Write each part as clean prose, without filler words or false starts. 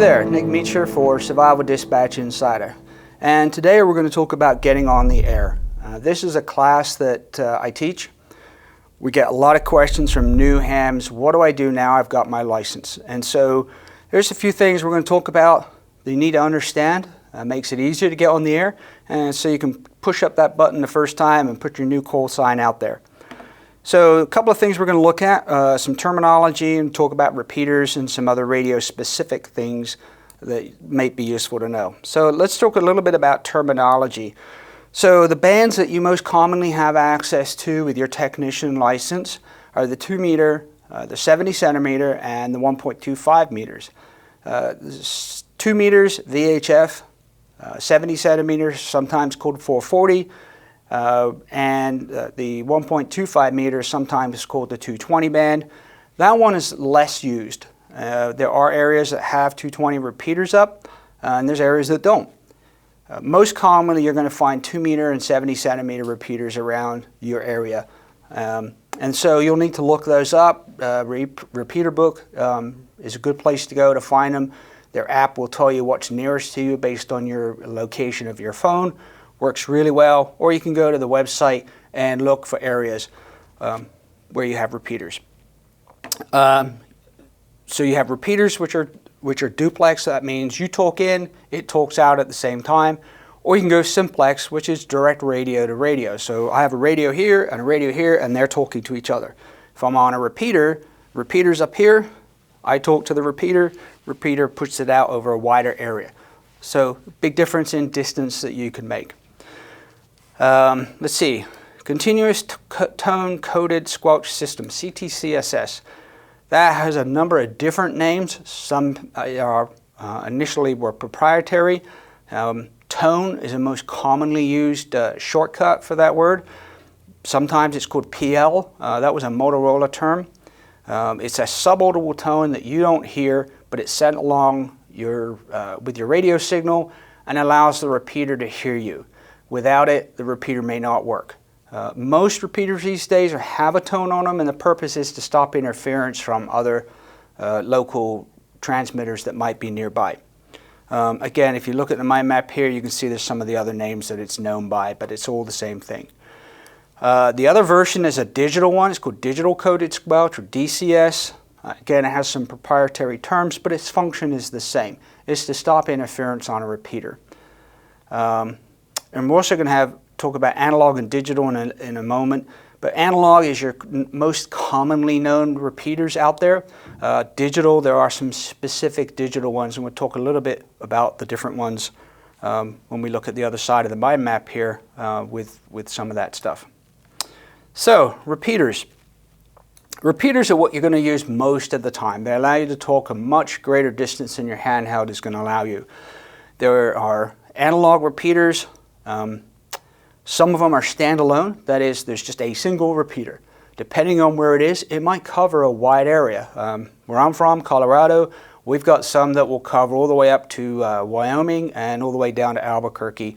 there, Nick Meacher for Survival Dispatch Insider. And today we're going to talk about getting on the air. This is a class that I teach. We get a lot of questions from new hams. What do I do now I've got my license? And so there's a few things we're going to talk about that you need to understand. Makes it easier to get on the air, and so you can push up that button the first time and put your new call sign out there. So a couple of things we're going to look at, some terminology, and talk about repeaters and some other radio specific things that might be useful to know. So let's talk a little bit about terminology. So the bands that you most commonly have access to with your technician license are the 2 meter, the 70 centimeter, and the 1.25 meters. 2 meters VHF, 70 centimeters, sometimes called 440, and the 1.25 meters, sometimes called the 220 band. That one is less used. There are areas that have 220 repeaters up, and there's areas that don't. Most commonly, you're going to find 2 meter and 70 centimeter repeaters around your area. And so you'll need to look those up. Repeater book is a good place to go to find them. Their app will tell you what's nearest to you based on your location of your phone. Works really well. Or you can go to the website and look for areas where you have repeaters. So you have repeaters which are duplex. That means you talk in, it talks out at the same time. Or you can go simplex, which is direct radio to radio. So I have a radio here and a radio here, and they're talking to each other. If I'm on a repeater, repeater's up here, I talk to the repeater, repeater puts it out over a wider area. So big difference in distance that you can make. Let's see, continuous tone coded squelch system, CTCSS. That has a number of different names. Some are initially were proprietary. Tone is the most commonly used shortcut for that word. Sometimes it's called PL. That was a Motorola term. It's a subaudible tone that you don't hear, but it's sent along with your radio signal and allows the repeater to hear you. Without it, the repeater may not work. Most repeaters these days have a tone on them, and the purpose is to stop interference from other local transmitters that might be nearby. Again, if you look at the mind map here, you can see there's some of the other names that it's known by, but it's all the same thing. The other version is a digital one. It's called digital coded squelch, or DCS. Again, it has some proprietary terms, but its function is the same. It's to stop interference on a repeater. And we're also going to talk about analog and digital in a moment. But analog is your most commonly known repeaters out there. Digital, there are some specific digital ones, and we'll talk a little bit about the different ones when we look at the other side of the mind map here with some of that stuff. So, repeaters. Repeaters are what you're going to use most of the time. They allow you to talk a much greater distance than your handheld is going to allow you. There are analog repeaters. Some of them are standalone. That is, there's just a single repeater. Depending on where it is, it might cover a wide area. Where I'm from, Colorado, we've got some that will cover all the way up to Wyoming and all the way down to Albuquerque,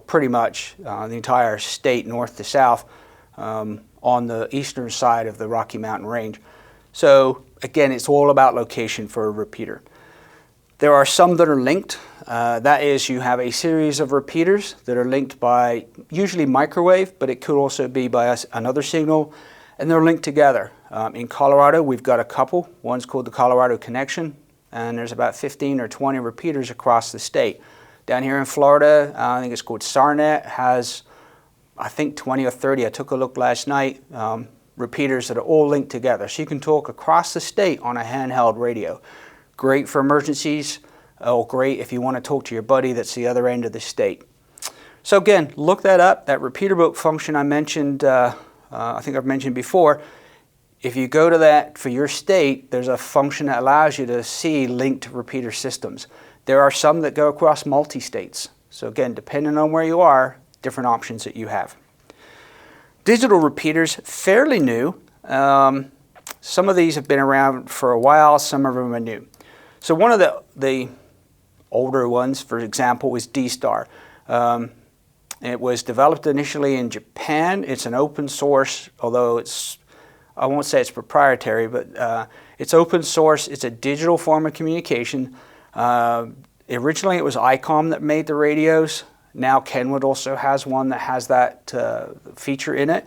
pretty much the entire state, north to south, on the eastern side of the Rocky Mountain Range. So again, it's all about location for a repeater. There are some that are linked. That is, you have a series of repeaters that are linked by usually microwave, but it could also be by another signal, and they're linked together. In Colorado, we've got a couple. One's called the Colorado Connection, and there's about 15 or 20 repeaters across the state. Down here in Florida, I think it's called SARnet, has I think 20 or 30, I took a look last night, repeaters that are all linked together. So you can talk across the state on a handheld radio. Great for emergencies, or great if you want to talk to your buddy that's the other end of the state. So again, look that up. That repeater book function I mentioned, I think I've mentioned before. If you go to that for your state, there's a function that allows you to see linked repeater systems. There are some that go across multi-states. So again, depending on where you are, different options that you have. Digital repeaters, fairly new. Some of these have been around for a while, some of them are new. So one of the older ones, for example, was D-Star. It was developed initially in Japan. It's an open source, although I won't say it's proprietary, but it's open source. It's a digital form of communication. Originally it was ICOM that made the radios. Now Kenwood also has one that has that feature in it,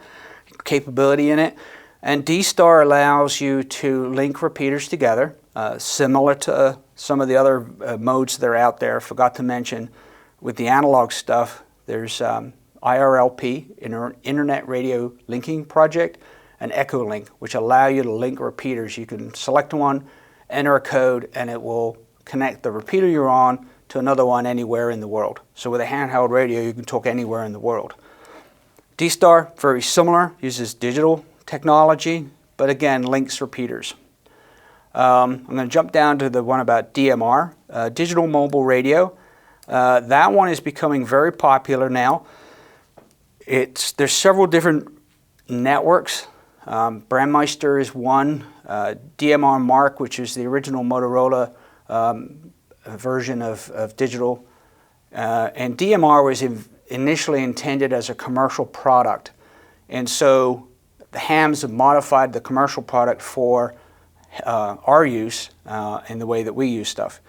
capability in it. And D-Star allows you to link repeaters together, similar to some of the other modes that are out there. Forgot to mention, with the analog stuff, there's IRLP, Internet Radio Linking Project, and EchoLink, which allow you to link repeaters. You can select one, enter a code, and it will connect the repeater you're on to another one anywhere in the world. So with a handheld radio, you can talk anywhere in the world. D-Star, very similar, uses digital technology, but again, links repeaters. I'm going to jump down to the one about DMR, digital mobile radio. That one is becoming very popular now. There's several different networks. Brandmeister is one. DMR Mark, which is the original Motorola version of digital. And DMR was initially intended as a commercial product. And so the hams have modified the commercial product for our use in the way that we use stuff.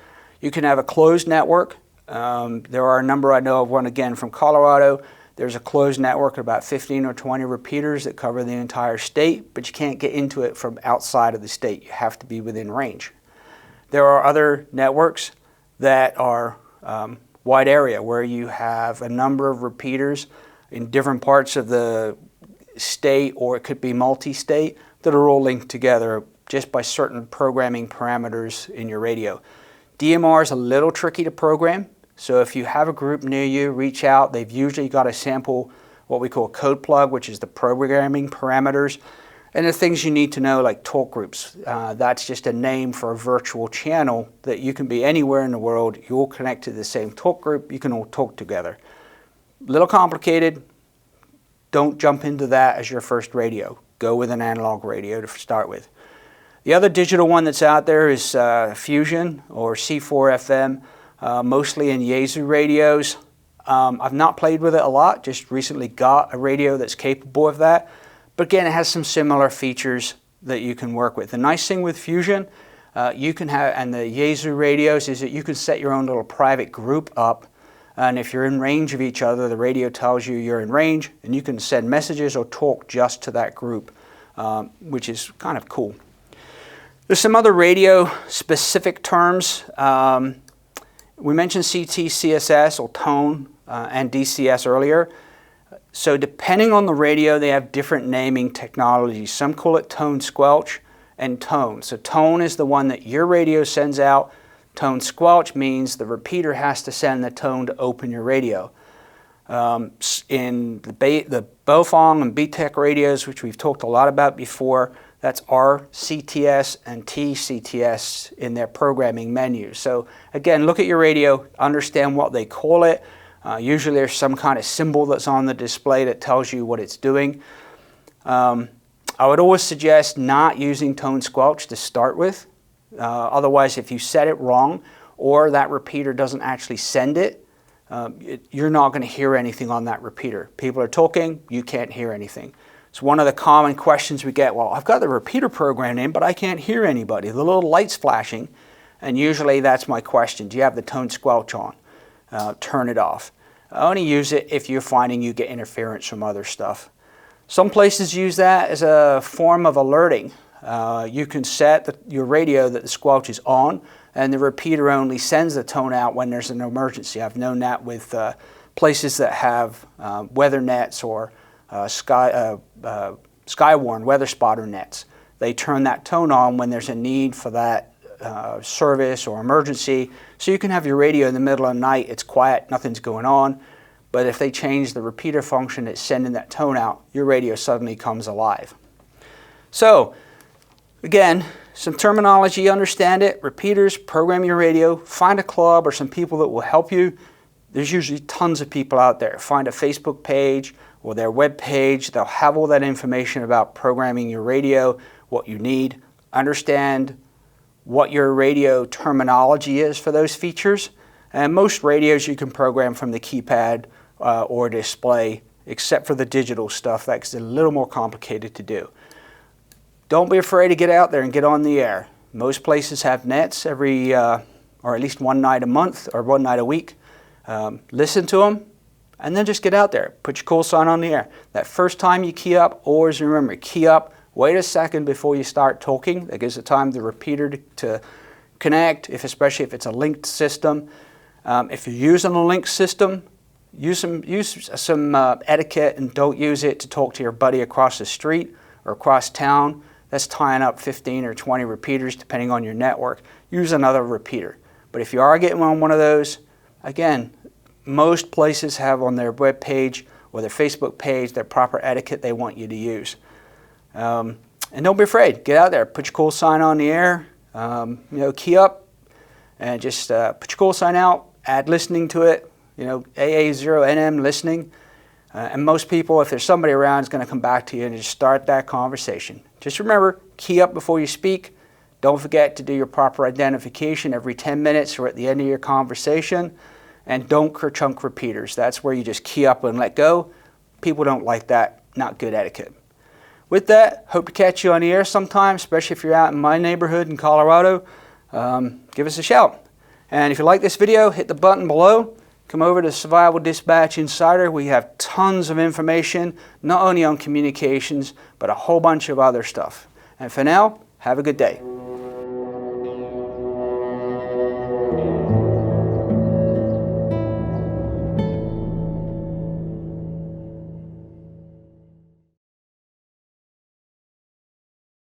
You can have a closed network. There are a number, I know of one again from Colorado. There's a closed network of about 15 or 20 repeaters that cover the entire state, but you can't get into it from outside of the state. You have to be within range. There are other networks that are wide area where you have a number of repeaters in different parts of the state, or it could be multi-state, that are all linked together just by certain programming parameters in your radio. DMR is a little tricky to program, so if you have a group near you, reach out. They've usually got a sample, what we call code plug, which is the programming parameters, and the things you need to know, like talk groups. That's just a name for a virtual channel that you can be anywhere in the world. You all connect to the same talk group. You can all talk together. A little complicated. Don't jump into that as your first radio. Go with an analog radio to start with. The other digital one that's out there is Fusion or C4FM, mostly in Yaesu radios. I've not played with it a lot, just recently got a radio that's capable of that. But again, it has some similar features that you can work with. The nice thing with Fusion you can have, and the Yaesu radios, is that you can set your own little private group up. And if you're in range of each other, the radio tells you you're in range, and you can send messages or talk just to that group, which is kind of cool. There's some other radio-specific terms. We mentioned CT, CSS, or tone, and DCS earlier. So depending on the radio, they have different naming technologies. Some call it tone squelch and tone. So tone is the one that your radio sends out. Tone squelch means the repeater has to send the tone to open your radio. In the Bofong and BTEC radios, which we've talked a lot about before, that's RCTS and TCTS in their programming menu. So again, look at your radio, understand what they call it. Usually there's some kind of symbol that's on the display that tells you what it's doing. I would always suggest not using tone squelch to start with. Otherwise, if you set it wrong or that repeater doesn't actually send it, you're not going to hear anything on that repeater. People are talking, you can't hear anything. It's one of the common questions we get. Well, I've got the repeater programmed in, but I can't hear anybody. The little light's flashing, and usually that's my question. Do you have the tone squelch on? Turn it off. I only use it if you're finding you get interference from other stuff. Some places use that as a form of alerting. You can set your radio that the squelch is on, and the repeater only sends the tone out when there's an emergency. I've known that with places that have weather nets or Skywarn weather spotter nets. They turn that tone on when there's a need for that service or emergency. So you can have your radio in the middle of the night, it's quiet, nothing's going on. But if they change the repeater function that's sending that tone out, your radio suddenly comes alive. So again, some terminology, understand it. Repeaters, program your radio, find a club or some people that will help you. There's usually tons of people out there. Find a Facebook page or their web page. They'll have all that information about programming your radio, what you need. Understand what your radio terminology is for those features. And most radios you can program from the keypad or display, except for the digital stuff. That's a little more complicated to do. Don't be afraid to get out there and get on the air. Most places have nets. On or at least one night a month or one night a week. Listen to them, and then just get out there. Put your call sign on the air. That first time you key up, always remember, key up, wait a second before you start talking. That gives the time the repeater to connect, especially if it's a linked system. If you're using a linked system, use some etiquette, and don't use it to talk to your buddy across the street or across town. That's tying up 15 or 20 repeaters depending on your network. Use another repeater. But if you are getting on one of those, again, most places have on their web page or their Facebook page their proper etiquette they want you to use. And don't be afraid. Get out there. Put your call sign on the air. Key up and just put your call sign out. Add listening to it. AA0NM listening. And most people, if there's somebody around, is going to come back to you and just start that conversation. Just remember, key up before you speak. Don't forget to do your proper identification every 10 minutes or at the end of your conversation. And don't kerchunk repeaters. That's where you just key up and let go. People don't like that. Not good etiquette. With that, hope to catch you on the air sometime, especially if you're out in my neighborhood in Colorado. Give us a shout. And if you like this video, hit the button below. Come over to Survival Dispatch Insider. We have tons of information, not only on communications, but a whole bunch of other stuff. And for now, have a good day.